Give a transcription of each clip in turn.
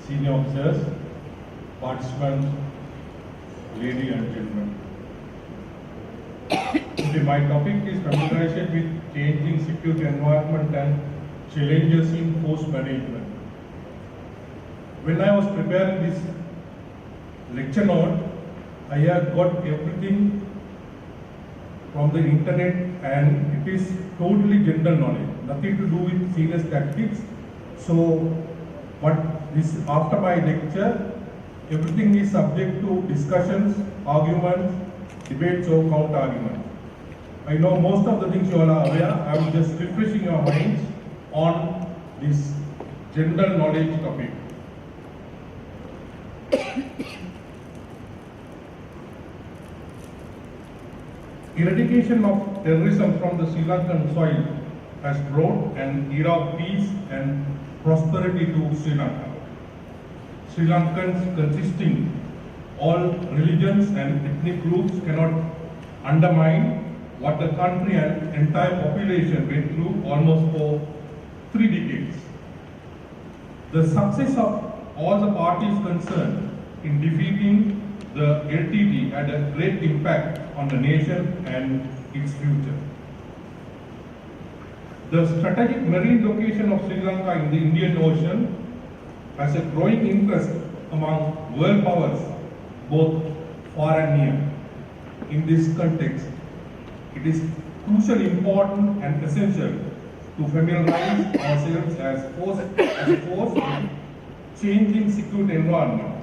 senior officers, participants, ladies and gentlemen. Today my topic is familiarization with changing security environment and challenges in force management. When I was preparing this lecture note, I have got everything from the internet and it is totally general knowledge, nothing to do with serious tactics. So, but this after my lecture, everything is subject to discussions, arguments, debates or counter arguments. I know most of the things you all are aware. I am just refreshing your minds on this general knowledge topic. Eradication of terrorism from the Sri Lankan soil has brought an era of peace and prosperity to Sri Lanka. Sri Lankans consisting all religions and ethnic groups cannot undermine what the country and entire population went through almost for 3 decades. The success of all the parties concerned in defeating the LTT had a great impact on the nation and its future. The strategic marine location of Sri Lanka in the Indian Ocean has a growing interest among world powers, both far and near. In this context, it is crucially important and essential to familiarize ourselves as a force in changing security environment,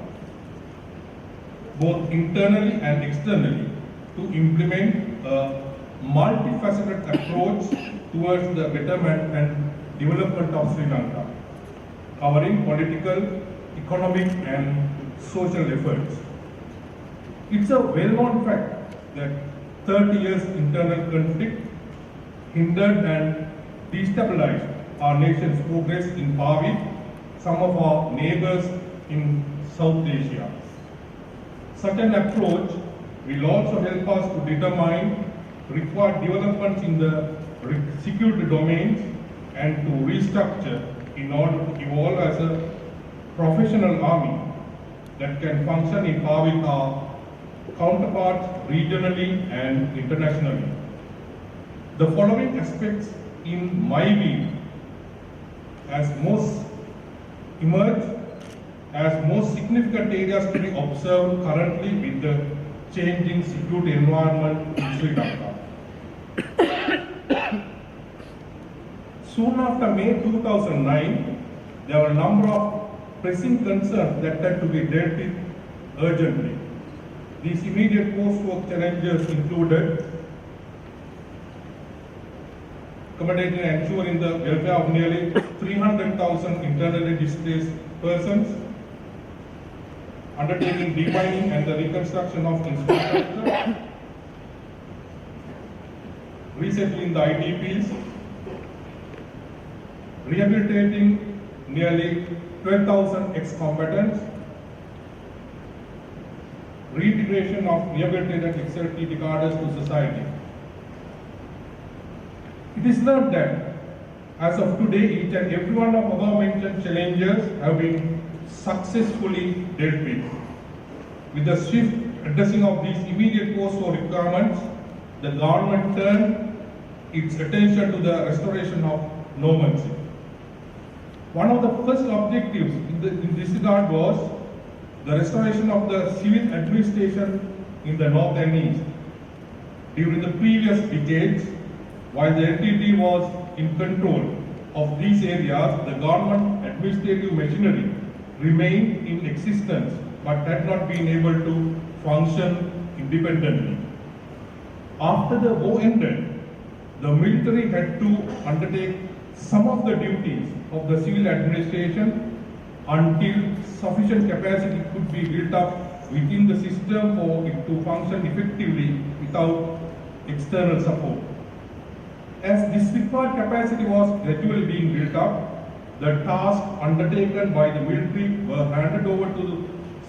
both internally and externally, to implement a multifaceted approach towards the betterment and development of Sri Lanka, covering political, economic and social efforts. It's a well-known fact that 30 years internal conflict hindered and destabilized our nation's progress in par with some of our neighbors in South Asia. Such an approach will also help us to determine required developments in the security domains and to restructure in order to evolve as a professional army that can function in par with our counterparts regionally and internationally. The following aspects, in my view, emerge as most significant areas to be observed currently with the changing security environment in Sri Lanka. Soon after May 2009, there were a number of pressing concerns that had to be dealt with urgently. These immediate post-war challenges included accommodating and ensuring the welfare of nearly 300,000 internally displaced persons, undertaking demining and the reconstruction of infrastructure, resettling the IDPs, rehabilitating nearly 12,000 ex-combatants, reintegration of rehabilitated ex-LTT cadres to society. It is not that, as of today, each and every one of above mentioned challenges have been successfully dealt with. With the swift addressing of these immediate post-war requirements, the government turned its attention to the restoration of normalcy. One of the first objectives in this regard was the restoration of the civil administration in the north and east. During the previous decades, while the LTT was in control of these areas, the government administrative machinery remained in existence but had not been able to function independently. After the war ended, the military had to undertake some of the duties of the civil administration until sufficient capacity could be built up within the system for it to function effectively without external support. As this required capacity was gradually being built up, the tasks undertaken by the military were handed over to the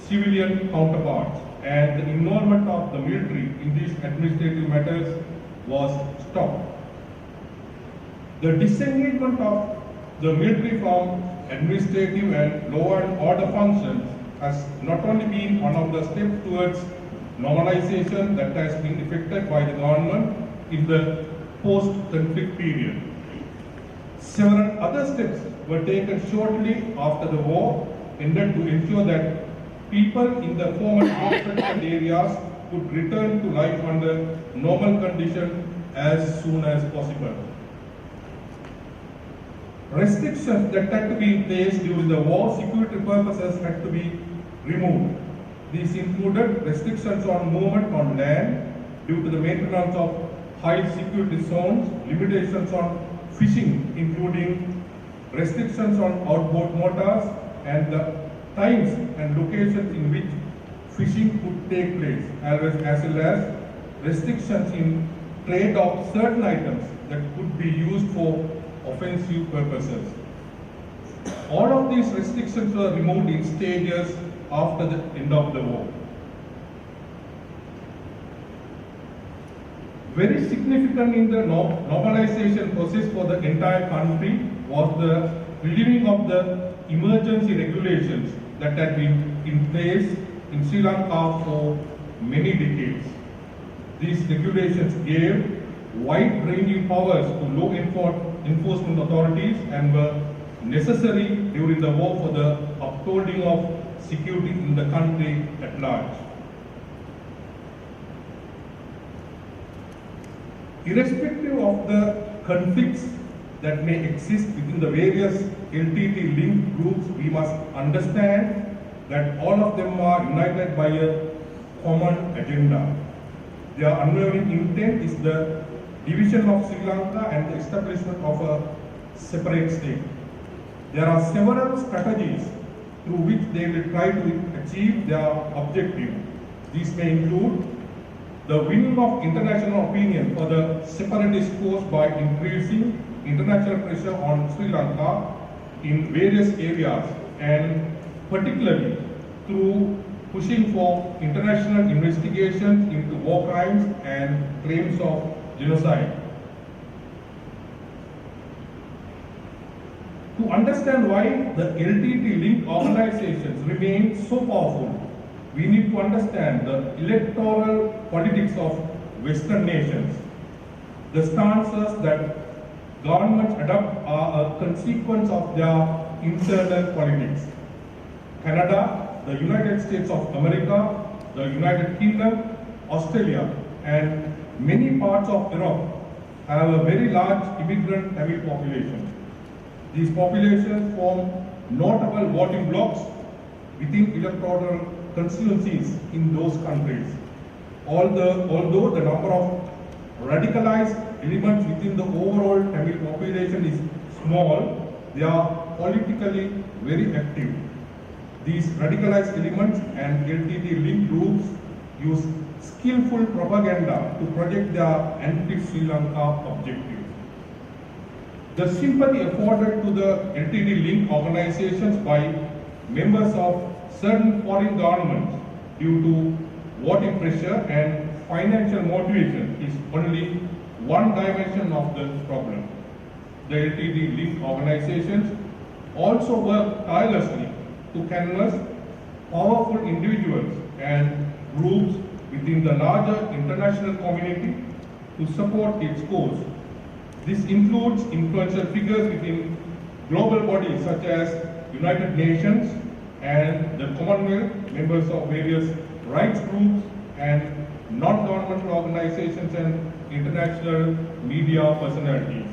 civilian counterparts, and the involvement of the military in these administrative matters was stopped. The disengagement of the military from administrative and law and order functions has not only been one of the steps towards normalization that has been effected by the government in the post-conflict period. Several other steps were taken shortly after the war intended to ensure that people in the former conflicted areas could return to life under normal conditions as soon as possible. Restrictions that had to be in place during the war security purposes had to be removed. These included restrictions on movement on land due to the maintenance of high security zones, limitations on fishing, including restrictions on outboard motors and the times and locations in which fishing could take place, as well as restrictions in trade of certain items that could be used for offensive purposes. All of these restrictions were removed in stages after the end of the war. Very significant in the normalization process for the entire country was the relieving of the emergency regulations that had been in place in Sri Lanka for many decades. These regulations gave wide-ranging powers to law enforcement authorities and were necessary during the war for the upholding of security in the country at large. Irrespective of the conflicts that may exist within the various LTT-linked groups, we must understand that all of them are united by a common agenda. Their unwavering intent is the division of Sri Lanka and the establishment of a separate state. There are several strategies through which they will try to achieve their objective. These may include the winning of international opinion for the separatist cause by increasing international pressure on Sri Lanka in various areas, and particularly through pushing for international investigations into war crimes and claims of genocide. To understand why the LTT-linked organizations remain so powerful, we need to understand the electoral politics of Western nations. The stances that governments adopt are a consequence of their internal politics. Canada, the United States of America, the United Kingdom, Australia, and many parts of Europe have a very large immigrant Tamil population. These populations form notable voting blocs within electoral constituencies in those countries. Although the number of radicalized elements within the overall Tamil population is small, they are politically very active. These radicalized elements and LTT-linked groups use skillful propaganda to project their anti-Sri Lanka objectives. The sympathy afforded to the LTT-linked organizations by members of certain foreign governments due to voting pressure and financial motivation is only one dimension of the problem. The LTT-linked organizations also work tirelessly to canvass powerful individuals and groups within the larger international community to support its cause. This includes influential figures within global bodies such as United Nations and the Commonwealth, members of various rights groups and non-governmental organizations and international media personalities.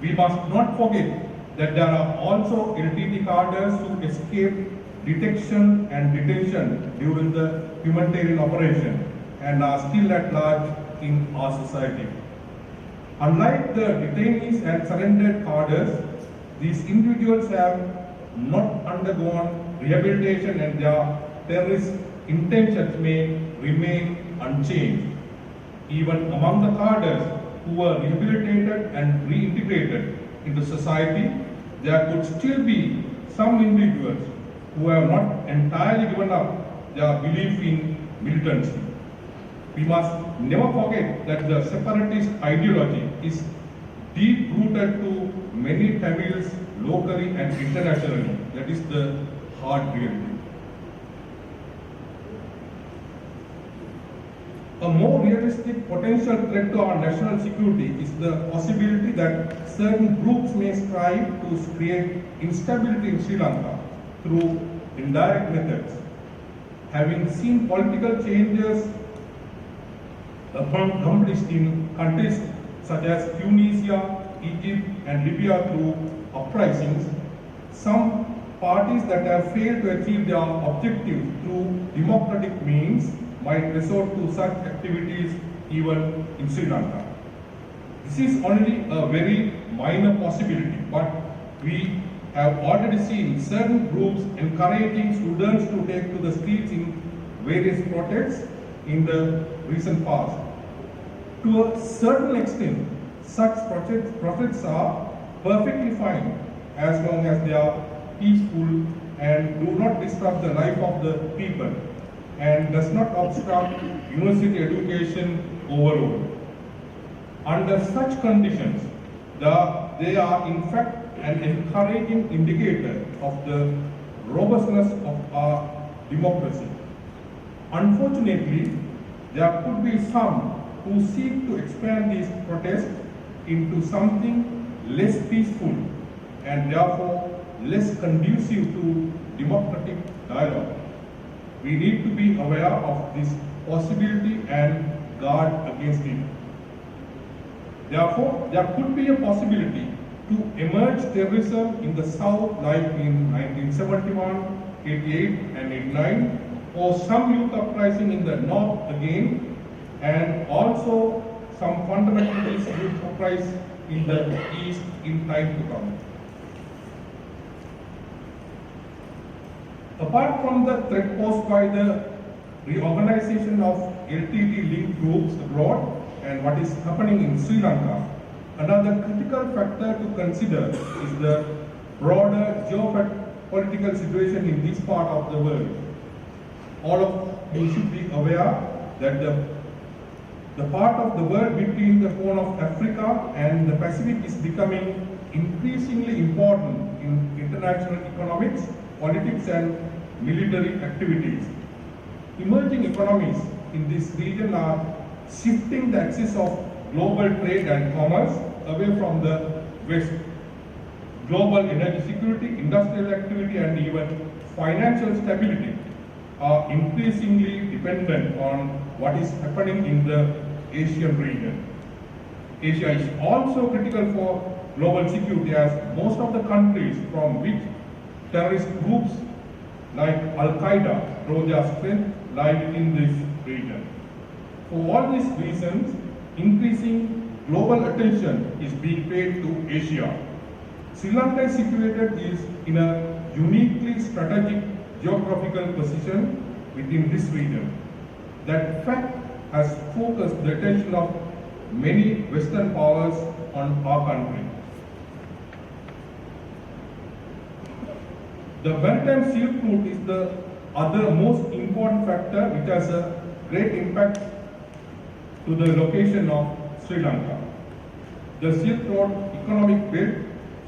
We must not forget that there are also LTT cadres who escaped detection and detention during the humanitarian operation and are still at large in our society. Unlike the detainees and surrendered cadres, these individuals have not undergone rehabilitation and their terrorist intentions may remain unchanged. Even among the cadres who were rehabilitated and reintegrated into society, there could still be some individuals who have not entirely given up their belief in militancy. We must never forget that the separatist ideology is deep-rooted to many Tamils locally and internationally. That is the hard reality. A more realistic potential threat to our national security is the possibility that certain groups may strive to create instability in Sri Lanka through indirect methods. Having seen political changes accomplished in countries such as Tunisia, Egypt, and Libya through uprisings, some parties that have failed to achieve their objectives through democratic means might resort to such activities even in Sri Lanka. This is only a very minor possibility, but we have already seen certain groups encouraging students to take to the streets in various protests in the recent past. To a certain extent, such protests are perfectly fine as long as they are peaceful and do not disrupt the life of the people and does not obstruct university education overall. Under such conditions, they are in fact an encouraging indicator of the robustness of our democracy. Unfortunately, there could be some who seek to expand these protests into something less peaceful and therefore less conducive to democratic dialogue. We need to be aware of this possibility and guard against it. Therefore, there could be a possibility to emerge terrorism in the South like in 1971, 88 and 89, or some youth uprising in the North again, and also some fundamentalist youth uprising in the East in time to come. Apart from the threat posed by the reorganization of LTT-linked groups abroad and what is happening in Sri Lanka, another critical factor to consider is the broader geopolitical situation in this part of the world. All of you should be aware that the part of the world between the Horn of Africa and the Pacific is becoming increasingly important in international economics, politics and military activities. Emerging economies in this region are shifting the axis of global trade and commerce away from the West. Global energy security, industrial activity and even financial stability are increasingly dependent on what is happening in the Asian region. Asia is also critical for global security as most of the countries from which terrorist groups like Al-Qaeda draw their strength lie within this region. For all these reasons, increasing global attention is being paid to Asia. Sri Lanka is situated in a uniquely strategic geographical position within this region. That fact has focused the attention of many Western powers on our country. The Maritime Silk Route is the other most important factor which has a great impact to the location of Sri Lanka. The Silk Road economic belt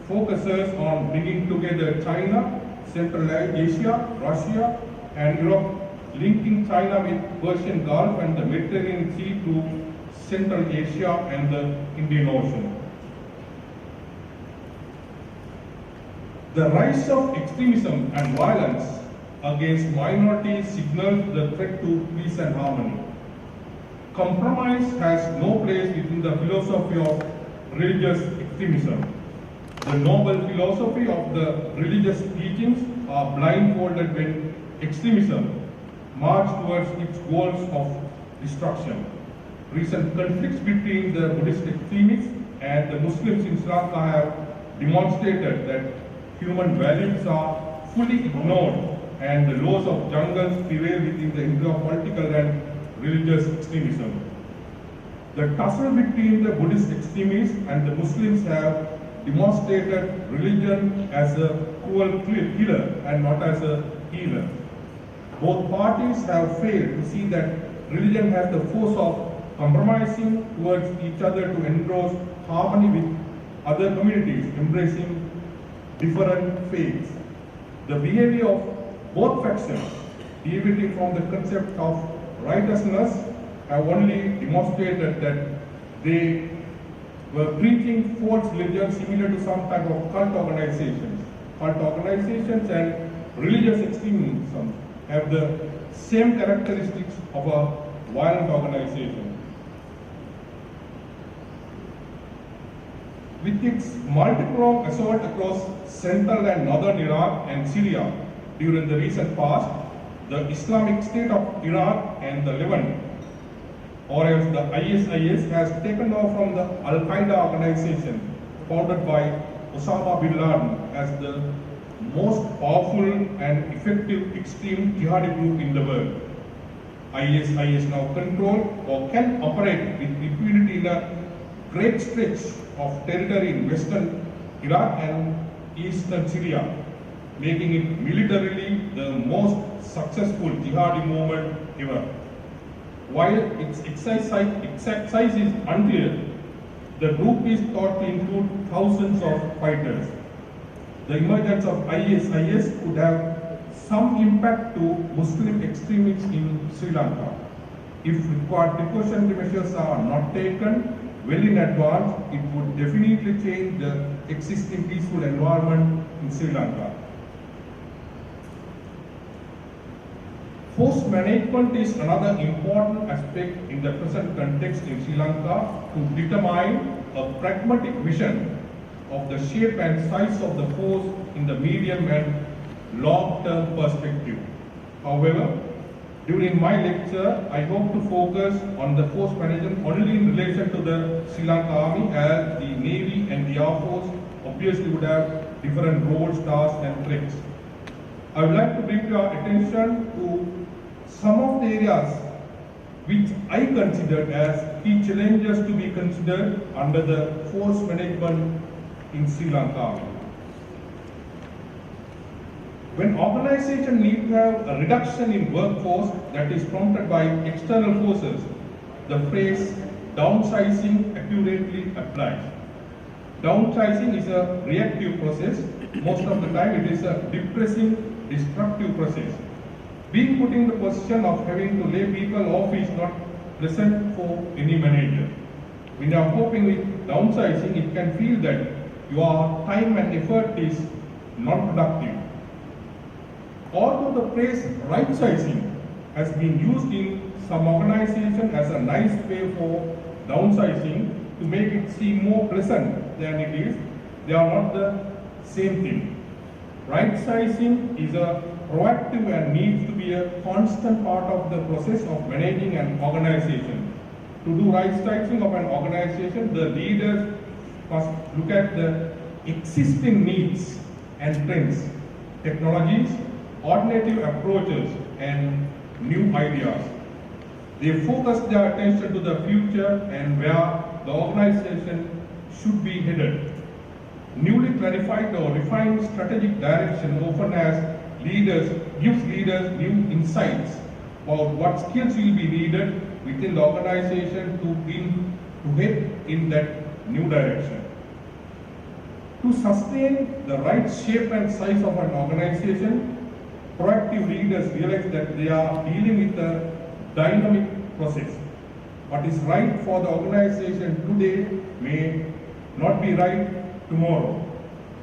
focuses on bringing together China, Central Asia, Russia and Europe, linking China with Persian Gulf and the Mediterranean Sea to Central Asia and the Indian Ocean. The rise of extremism and violence against minorities signals the threat to peace and harmony. Compromise has no place within the philosophy of religious extremism. The noble philosophy of the religious teachings are blindfolded when extremism marches towards its goals of destruction. Recent conflicts between the Buddhist extremists and the Muslims in Sri Lanka have demonstrated that human values are fully ignored and the laws of jungles prevail within the India political and religious extremism. The tussle between the Buddhist extremists and the Muslims have demonstrated religion as a cruel killer and not as a healer. Both parties have failed to see that religion has the force of compromising towards each other to endorse harmony with other communities embracing different faiths. The behavior of both factions, deviating from the concept of righteousness, have only demonstrated that they were preaching false religion similar to some type of cult organizations. Cult organizations and religious extremism have the same characteristics of a violent organization. With its multi-pronged assault across central and northern Iraq and Syria during the recent past, the Islamic State of Iraq and the Levant, or as the ISIS, has taken off from the Al-Qaeda organization founded by Osama bin Laden as the most powerful and effective extreme jihadi group in the world. ISIS now control or can operate with impunity in a great stretch of territory in western Iraq and eastern Syria, making it militarily the most successful jihadi movement ever. While its exact size is unclear, the group is thought to include thousands of fighters. The emergence of ISIS could have some impact to Muslim extremists in Sri Lanka. If required precautionary measures are not taken well in advance, it would definitely change the existing peaceful environment in Sri Lanka. Force management is another important aspect in the present context in Sri Lanka to determine a pragmatic vision of the shape and size of the force in the medium and long-term perspective. However, during my lecture, I hope to focus on the force management only in relation to the Sri Lanka Army, as the Navy and the Air Force obviously would have different roles, tasks and threats. I would like to bring your attention to some of the areas which I considered as key challenges to be considered under the force management in Sri Lanka. When organizations need to have a reduction in workforce that is prompted by external forces, the phrase downsizing accurately applies. Downsizing is a reactive process. Most of the time it is a depressing, destructive process. Being put in the position of having to lay people off is not pleasant for any manager. When you are coping with downsizing, it can feel that your time and effort is non-productive. Although the phrase right-sizing has been used in some organizations as a nice way for downsizing to make it seem more pleasant than it is, they are not the same thing. Right-sizing is a proactive and needs to be a constant part of the process of managing an organization. To do right-sizing of an organization, the leaders must look at the existing needs and trends, technologies, alternative approaches and new ideas. They focus their attention to the future and where the organization should be headed. Newly clarified or refined strategic direction often gives leaders new insights about what skills will be needed within the organization to head in that new direction. To sustain the right shape and size of an organization, proactive leaders realize that they are dealing with a dynamic process. What is right for the organization today may not be right tomorrow.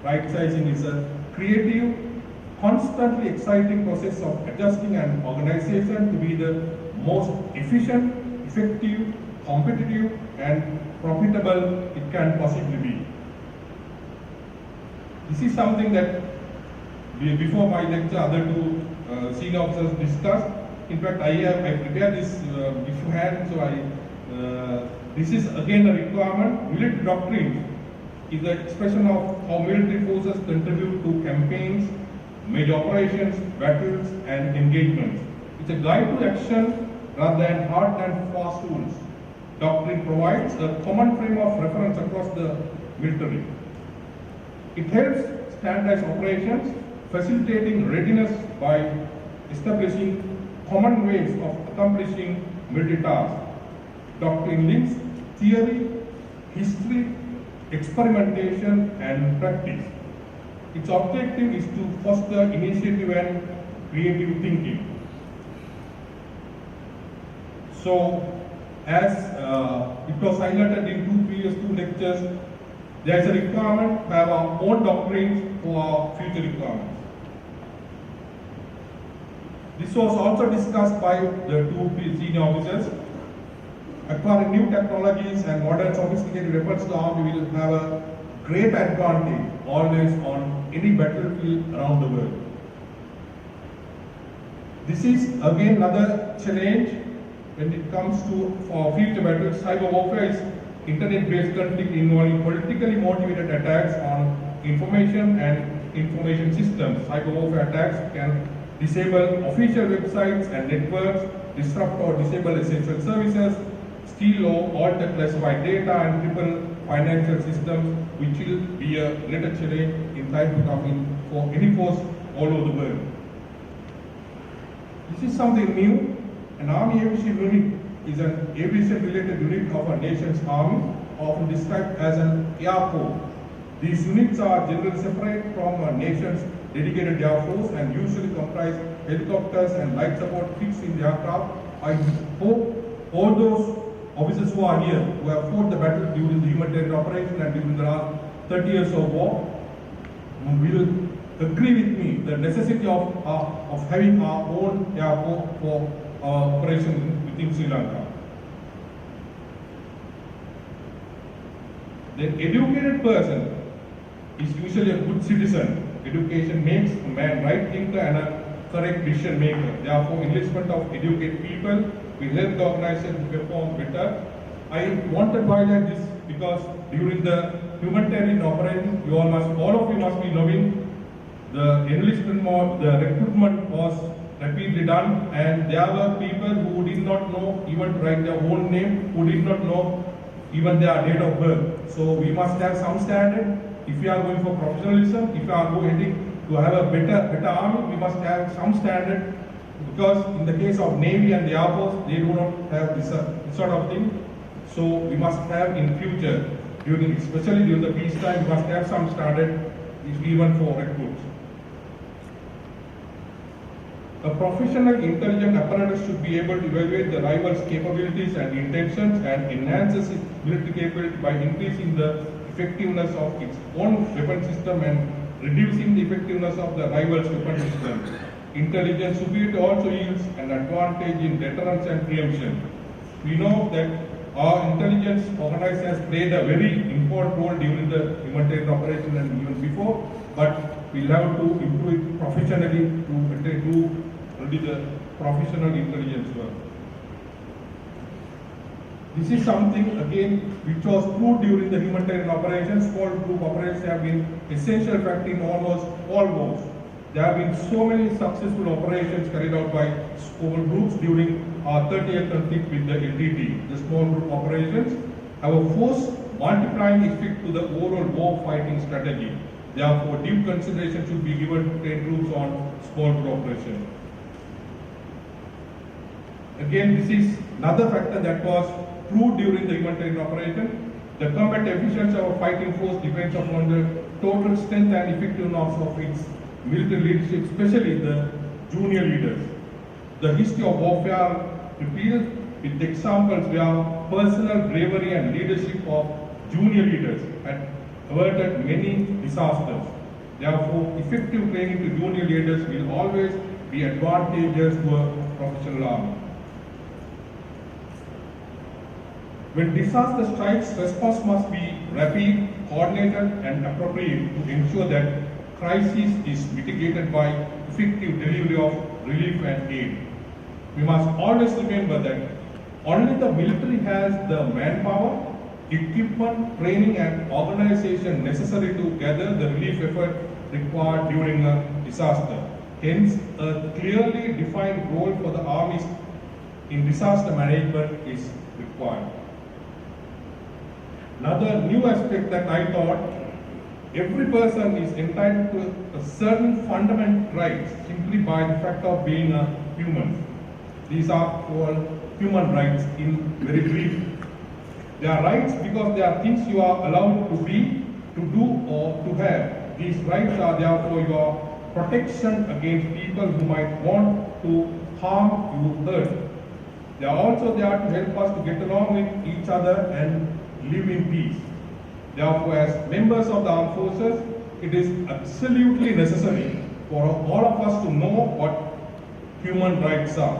Right sizing is a creative, constantly exciting process of adjusting an organization to be the most efficient, effective, competitive and profitable it can possibly be. This is something that before my lecture other two senior officers discussed. In fact, I prepared this beforehand, so this is again a requirement. Military doctrine is the expression of how military forces contribute to campaigns, major operations, battles and engagements. It's a guide to action rather than hard and fast rules. Doctrine provides a common frame of reference across the military. It helps standardize operations, facilitating readiness by establishing common ways of accomplishing military tasks. Doctrine links theory, history, experimentation and practice. Its objective is to foster initiative and creative thinking. So, as it was highlighted in previous two lectures, there is a requirement to have our own doctrines for our future requirements. This was also discussed by the two senior officers. Acquiring new technologies and modern sophisticated weapons to army will have a great advantage always on any battlefield around the world. This is again another challenge when it comes to future battles. Cyber warfare is internet-based conflict involving politically motivated attacks on information and information systems. Cyber warfare attacks can disable official websites and networks, disrupt or disable essential services, steal or alter classified data, and cripple financial systems, which will be a greater challenge in time to come in for any force all over the world. This is something new. An army aviation unit is an aviation-related unit of a nation's army, often described as an air corps. These units are generally separate from a nation's dedicated air force and usually comprise helicopters and light support fixed in the aircraft. I hope all those officers who are here, who have fought the battle during the humanitarian operation and during the last 30 years of war, will agree with me the necessity of having our own air corps for our operation within Sri Lanka. The educated person is usually a good citizen. Education makes a man right thinker and a correct decision maker. Therefore, enlistment of educated people will help the organization to perform better. I wanted to highlight this because during the humanitarian operation, all of you must be knowing the enlistment, the recruitment was rapidly done, and there were people who did not know even to write their own name, who did not know even their date of birth. So we must have some standard. If we are going for professionalism, if we are going to have a better army, we must have some standard, because in the case of Navy and the Air Force, they do not have this sort of thing. So we must have in future, especially during the peacetime, we must have some standard even for recruits. A professional intelligence apparatus should be able to evaluate the rival's capabilities and intentions and enhances its military capability by increasing the effectiveness of its own weapon system and reducing the effectiveness of the rival's weapon system. Intelligence superiority also yields an advantage in deterrence and preemption. We know that our intelligence organization has played a very important role during the humanitarian operation and even before, but we'll have to improve it professionally to do the professional intelligence work. This is something again which was proved during the humanitarian operations. Small group operations have been essential factor in almost all wars. There have been so many successful operations carried out by small groups during our 30-year conflict with the LTT. The small group operations have a force multiplying effect to the overall war fighting strategy. Therefore, due consideration should be given to train troops on small group operations. Again, this is another factor that was proved during the humanitarian operation. The combat efficiency of a fighting force depends upon the total strength and effectiveness of its military leadership, especially the junior leaders. The history of warfare reveals with examples where personal bravery and leadership of junior leaders had averted many disasters. Therefore, effective training to junior leaders will always be advantageous to a professional army. When disaster strikes, response must be rapid, coordinated, and appropriate to ensure that crisis is mitigated by effective delivery of relief and aid. We must always remember that only the military has the manpower, equipment, training, and organization necessary to gather the relief effort required during a disaster. Hence, a clearly defined role for the armies in disaster management is required. Another new aspect that I thought, every person is entitled to a certain fundamental rights simply by the fact of being a human. These are called human rights in very brief. They are rights because they are things you are allowed to be, to do, or to have. These rights are therefore your protection against people who might want to harm you, hurt. They are also there to help us to get along with each other and live in peace. Therefore, as members of the armed forces, it is absolutely necessary for all of us to know what human rights are.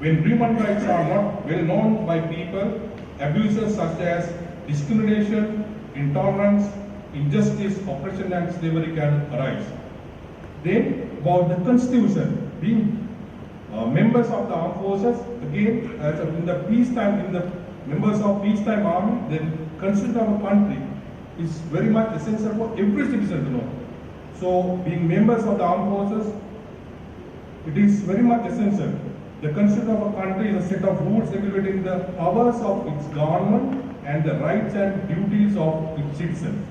When human rights are not well known by people, abuses such as discrimination, intolerance, injustice, oppression and slavery can arise. Then about the constitution, being members of the armed forces, again as in the peacetime, in the members of peacetime army, then constitution of a country is very much essential for every citizen to know. So being members of the armed forces, it is very much essential. The constitution of a country is a set of rules regulating the powers of its government and the rights and duties of its citizens.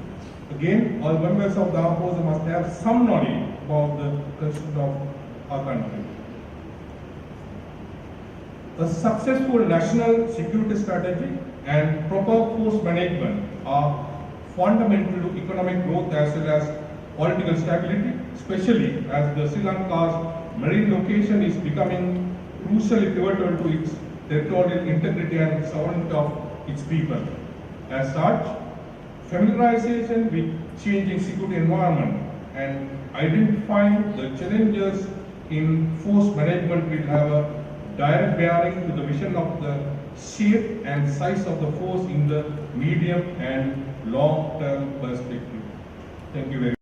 Again, all members of the armed forces must have some knowledge about the constitution of our country. A successful national security strategy and proper force management are fundamental to economic growth as well as political stability, especially as the Sri Lanka's marine location is becoming crucially pivotal to its territorial integrity and sovereignty of its people. As such, familiarization with changing security environment and identifying the challenges in force management will have a direct bearing to the vision of the shape and size of the force in the medium and long-term perspective. Thank you very much.